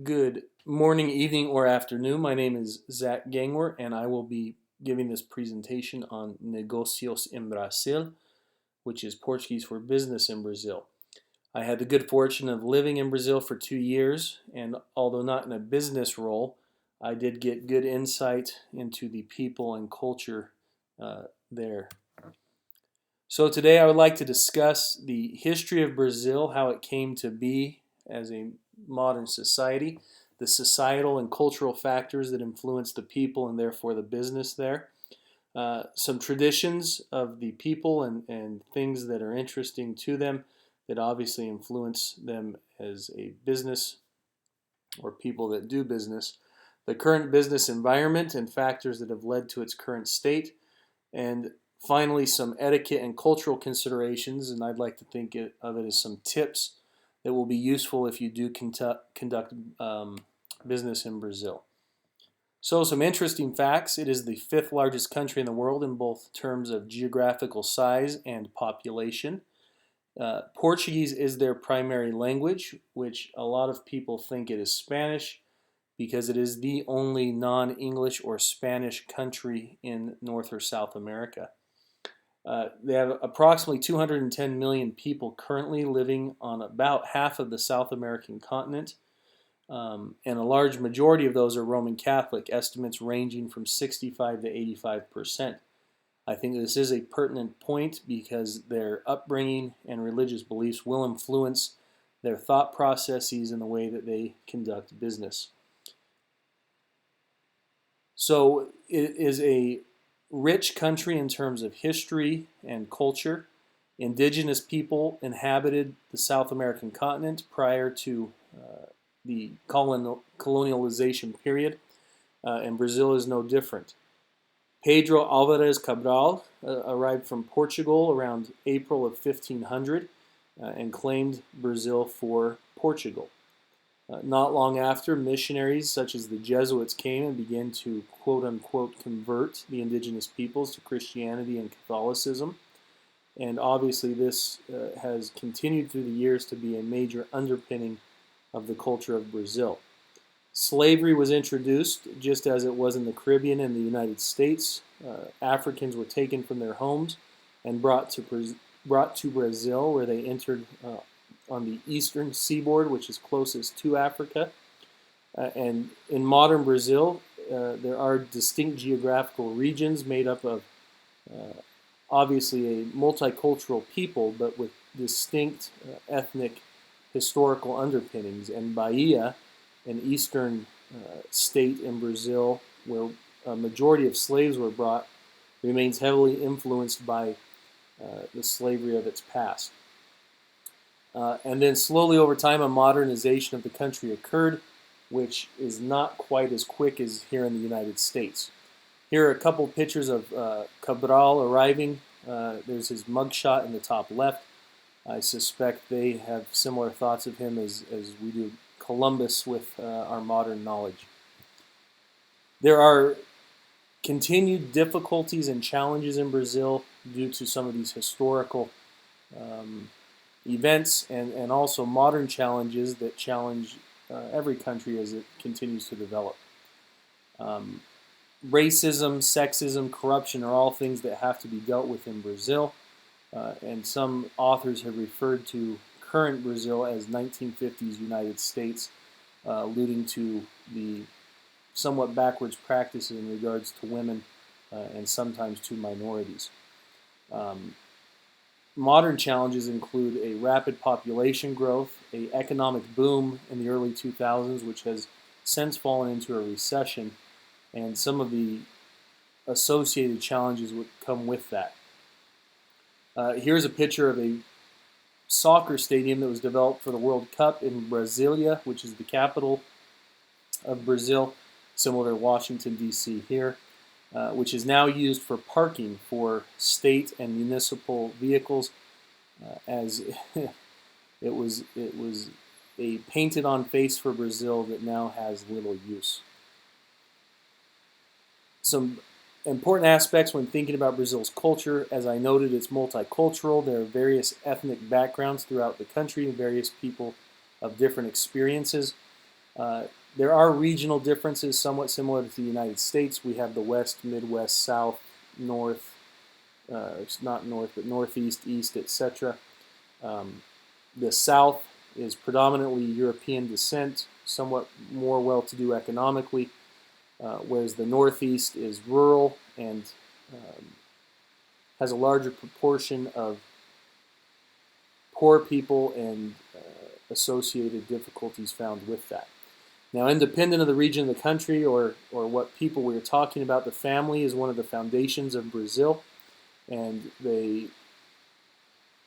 Good morning, evening, or afternoon. My name is Zach Gangwer, and I will be giving this presentation on negocios em Brasil, which is Portuguese for business in Brazil. I had the good fortune of living in Brazil for 2 years, and although not in a business role, I did get good insight into the people and culture there. So today I would like to discuss the history of Brazil, how it came to be as a modern society, the societal and cultural factors that influence the people and therefore the business there, some traditions of the people and things that are interesting to them that obviously influence them as a business or people that do business, the current business environment and factors that have led to its current state, and finally, some etiquette and cultural considerations, and I'd like to think of it as some tips that will be useful if you do conduct business in Brazil. So, some interesting facts. It is the fifth largest country in the world in both terms of geographical size and population. Portuguese is their primary language, which a lot of people think it is Spanish because it is the only non-English or Spanish country in North or South America. They have approximately 210 million people currently living on about half of the South American continent, and a large majority of those are Roman Catholic, estimates ranging from 65 to 85%. I think this is a pertinent point because their upbringing and religious beliefs will influence their thought processes and the way that they conduct business. So it is a rich country in terms of history and culture. Indigenous people inhabited the South American continent prior to the colonialization period, and Brazil is no different. Pedro Alvarez Cabral arrived from Portugal around April of 1500 and claimed Brazil for Portugal. Not long after, missionaries such as the Jesuits came and began to quote unquote convert the indigenous peoples to Christianity and Catholicism. And obviously, this has continued through the years to be a major underpinning of the culture of Brazil. Slavery was introduced just as it was in the Caribbean and the United States. Africans were taken from their homes and brought to Brazil, where they entered on the eastern seaboard, which is closest to Africa. And in modern Brazil, there are distinct geographical regions made up of obviously a multicultural people, but with distinct ethnic historical underpinnings. And Bahia, an eastern state in Brazil where a majority of slaves were brought, remains heavily influenced by the slavery of its past. And then slowly over time, a modernization of the country occurred, which is not quite as quick as here in the United States. Here are a couple pictures of Cabral arriving. There's his mugshot in the top left. I suspect they have similar thoughts of him as we do Columbus with our modern knowledge. There are continued difficulties and challenges in Brazil due to some of these historical events and also modern challenges that challenge every country as it continues to develop. Racism, sexism, corruption are all things that have to be dealt with in Brazil, and some authors have referred to current Brazil as 1950s United States, alluding to the somewhat backwards practices in regards to women and sometimes to minorities. Modern challenges include a rapid population growth, an economic boom in the early 2000s, which has since fallen into a recession, and some of the associated challenges would come with that. Here's a picture of a soccer stadium that was developed for the World Cup in Brasilia, which is the capital of Brazil, similar to Washington, D.C. here, which is now used for parking for state and municipal vehicles, as it was a painted-on face for Brazil that now has little use. Some important aspects when thinking about Brazil's culture. As I noted, it's multicultural. There are various ethnic backgrounds throughout the country and various people of different experiences. Uh, there are regional differences somewhat similar to the United States. We have the West, Midwest, South, North, not North, but Northeast, East, etc. Um, the South is predominantly European descent, somewhat more well-to-do economically, whereas the Northeast is rural and um, has a larger proportion of poor people and associated difficulties found with that. Now, independent of the region of the country or what people we are talking about, the family is one of the foundations of Brazil, and they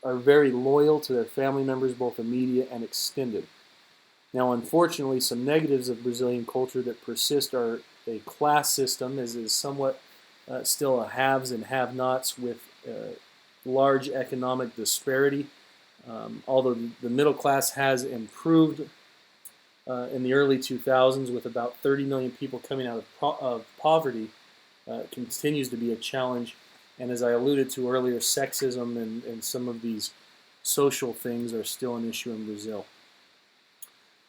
are very loyal to their family members, both immediate and extended. Now, unfortunately, some negatives of Brazilian culture that persist are a class system, as is somewhat still a haves and have-nots with large economic disparity. Although the middle class has improved in the early 2000s with about 30 million people coming out of poverty, continues to be a challenge. And as I alluded to earlier, sexism and some of these social things are still an issue in Brazil.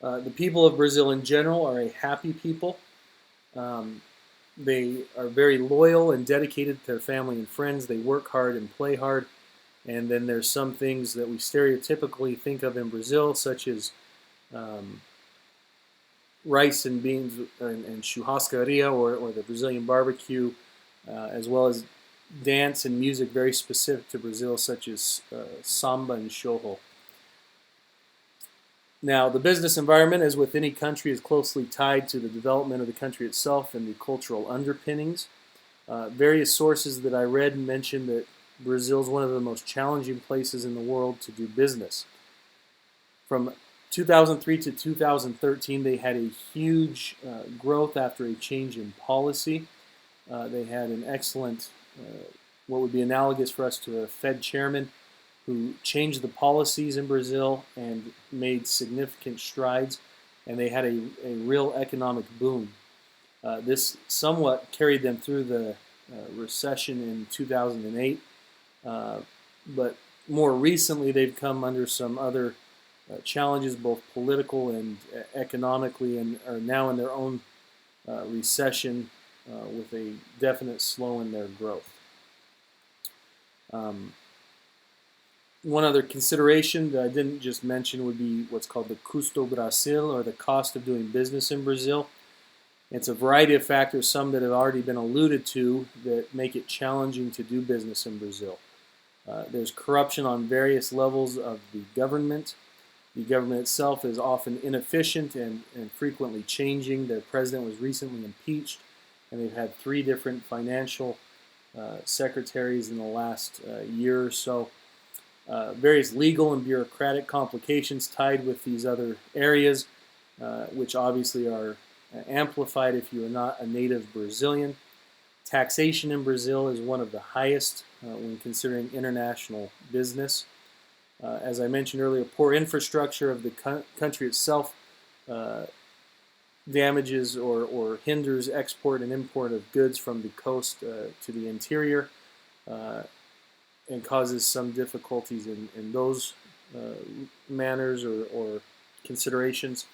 The people of Brazil in general are a happy people. Um, they are very loyal and dedicated to their family and friends. They work hard and play hard. And then there's some things that we stereotypically think of in Brazil, such as um, rice and beans and churrascaria or the Brazilian barbecue, as well as dance and music very specific to Brazil, such as samba and shoho. Now, the business environment, as with any country, is closely tied to the development of the country itself and the cultural underpinnings. Various sources that I read mentioned that Brazil is one of the most challenging places in the world to do business. From 2003 to 2013, they had a huge growth after a change in policy. They had an excellent, what would be analogous for us to a Fed chairman who changed the policies in Brazil and made significant strides, and they had a real economic boom. This somewhat carried them through the recession in 2008, but more recently they've come under some other challenges, both political and economically, and are now in their own recession with a definite slow in their growth. One other consideration that I didn't just mention would be what's called the custo Brasil, or the cost of doing business in Brazil. It's a variety of factors, some that have already been alluded to, that make it challenging to do business in Brazil. There's corruption on various levels of the government. The government itself is often inefficient and frequently changing. Their president was recently impeached, and they've had 3 different financial secretaries in the last year or so. Various legal and bureaucratic complications tied with these other areas, which obviously are amplified if you are not a native Brazilian. Taxation in Brazil is one of the highest when considering international business. As I mentioned earlier, poor infrastructure of the country itself damages or hinders export and import of goods from the coast to the interior, and causes some difficulties in those manners or considerations.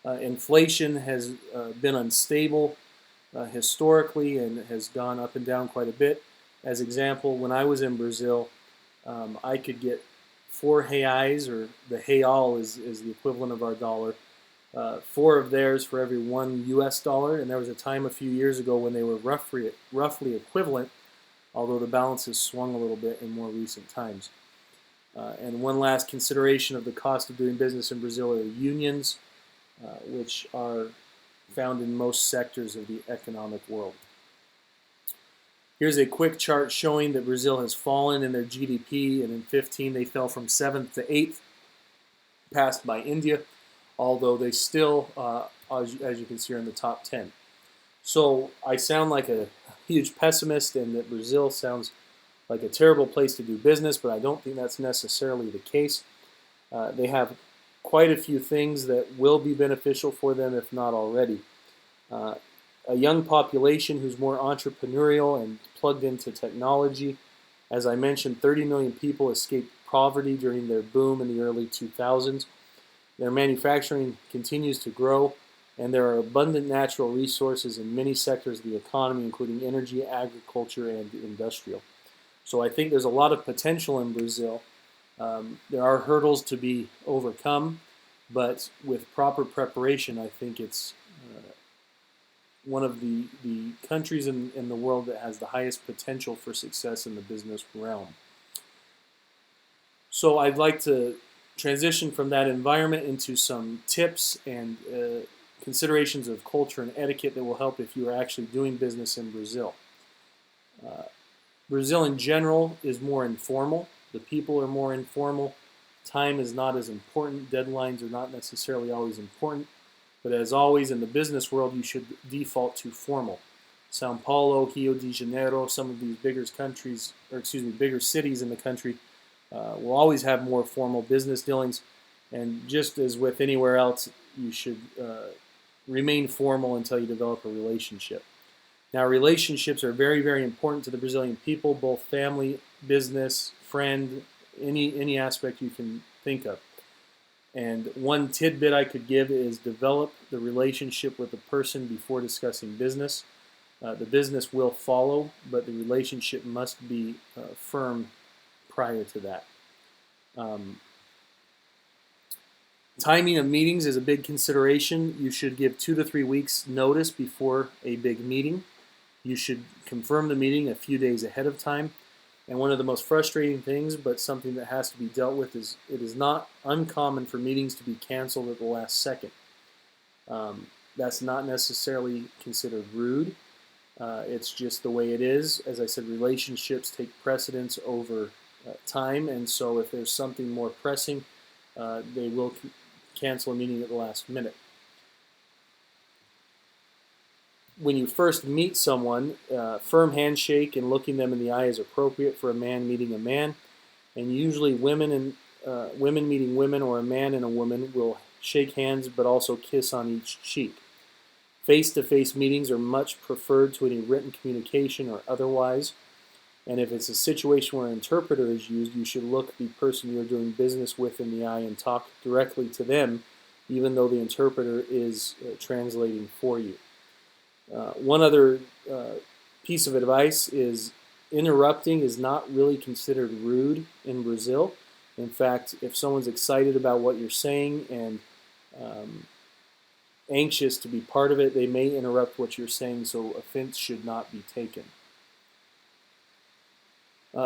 Inflation has been unstable historically and has gone up and down quite a bit. As example, when I was in Brazil, I could get 4 reais, or the real is the equivalent of our dollar, 4 of theirs for every 1 US dollar, and there was a time a few years ago when they were roughly equivalent, although the balance has swung a little bit in more recent times. And one last consideration of the cost of doing business in Brazil are unions, which are found in most sectors of the economic world. Here's a quick chart showing that Brazil has fallen in their GDP, and in 2015 they fell from 7th to 8th, passed by India, although they still, as you can see, are in the top 10. So I sound like a huge pessimist, and that Brazil sounds like a terrible place to do business, but I don't think that's necessarily the case. They have quite a few things that will be beneficial for them, if not already. A young population who's more entrepreneurial and plugged into technology. As I mentioned, 30 million people escaped poverty during their boom in the early 2000s. Their manufacturing continues to grow. and there are abundant natural resources in many sectors of the economy, including energy, agriculture, and industrial. So I think there's a lot of potential in Brazil. There are hurdles to be overcome, but with proper preparation, I think it's one of the countries in the world that has the highest potential for success in the business realm. So I'd like to transition from that environment into some tips and considerations of culture and etiquette that will help if you are actually doing business in Brazil. Uh, Brazil in general is more informal. The people are more informal. Time is not as important. Deadlines are not necessarily always important. But as always in the business world, you should default to formal. Sao Paulo, Rio de Janeiro, some of these bigger countries, or excuse me, bigger cities in the country, will always have more formal business dealings. And just as with anywhere else, you should remain formal until you develop a relationship. Now, relationships are very, very important to the Brazilian people, both family, business, friend, any aspect you can think of. And one tidbit I could give is develop the relationship with the person before discussing business. The business will follow, but the relationship must be firm prior to that. Timing of meetings is a big consideration. You should give 2 to 3 weeks notice before a big meeting. You should confirm the meeting a few days ahead of time. And one of the most frustrating things, but something that has to be dealt with, is it is not uncommon for meetings to be canceled at the last second. That's not necessarily considered rude. It's just the way it is. As I said, relationships take precedence over time, and so if there's something more pressing, they will cancel a meeting at the last minute. When you first meet someone, firm handshake and looking them in the eye is appropriate for a man meeting a man, and usually women meeting women, or a man and a woman will shake hands but also kiss on each cheek. Face-to-face meetings are much preferred to any written communication or otherwise, and if it's a situation where an interpreter is used, you should look the person you're doing business with in the eye and talk directly to them, even though the interpreter is translating for you. One other piece of advice is interrupting is not really considered rude in Brazil. In fact, if someone's excited about what you're saying and anxious to be part of it, they may interrupt what you're saying, so offense should not be taken.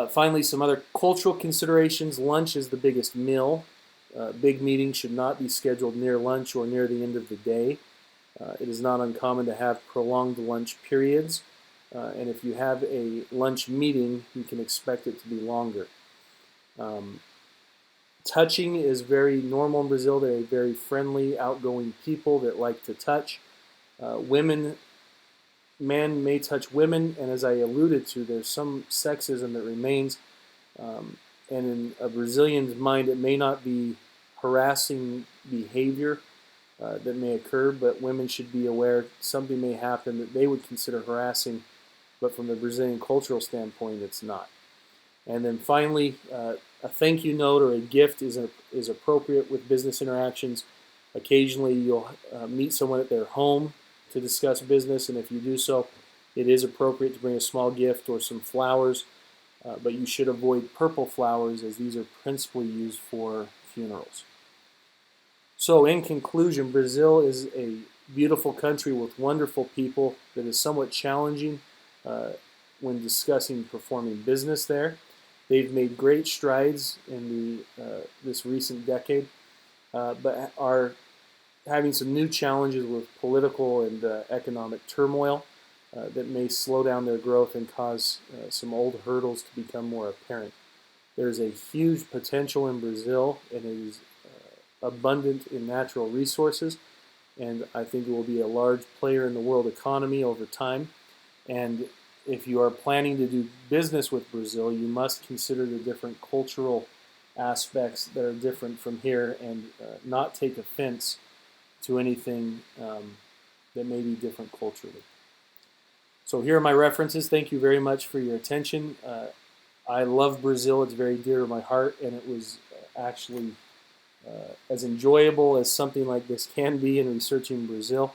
Finally, some other cultural considerations. Lunch is the biggest meal. Big meetings should not be scheduled near lunch or near the end of the day. It is not uncommon to have prolonged lunch periods, and if you have a lunch meeting, you can expect it to be longer. Touching is very normal in Brazil. They're very friendly, outgoing people that like to touch. Men may touch women, and as I alluded to, there's some sexism that remains, and in a Brazilian's mind, it may not be harassing behavior that may occur, but women should be aware something may happen that they would consider harassing, but from the Brazilian cultural standpoint, it's not. And then finally, a thank you note or a gift is appropriate with business interactions. Occasionally, you'll meet someone at their home to discuss business, and if you do so, it is appropriate to bring a small gift or some flowers, but you should avoid purple flowers, as these are principally used for funerals. So in conclusion, Brazil is a beautiful country with wonderful people that is somewhat challenging when discussing performing business there. They've made great strides in this recent decade, but are having some new challenges with political and economic turmoil that may slow down their growth and cause some old hurdles to become more apparent. There's a huge potential in Brazil, and it is abundant in natural resources, and I think it will be a large player in the world economy over time. And if you are planning to do business with Brazil, you must consider the different cultural aspects that are different from here, and not take offense to anything that may be different culturally. So here are my references. Thank you very much for your attention. I love Brazil. It's very dear to my heart, and it was actually as enjoyable as something like this can be in researching Brazil.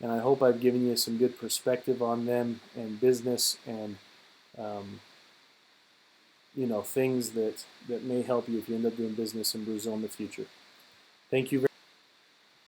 And I hope I've given you some good perspective on them and business and um, things that may help you if you end up doing business in Brazil in the future. Thank you very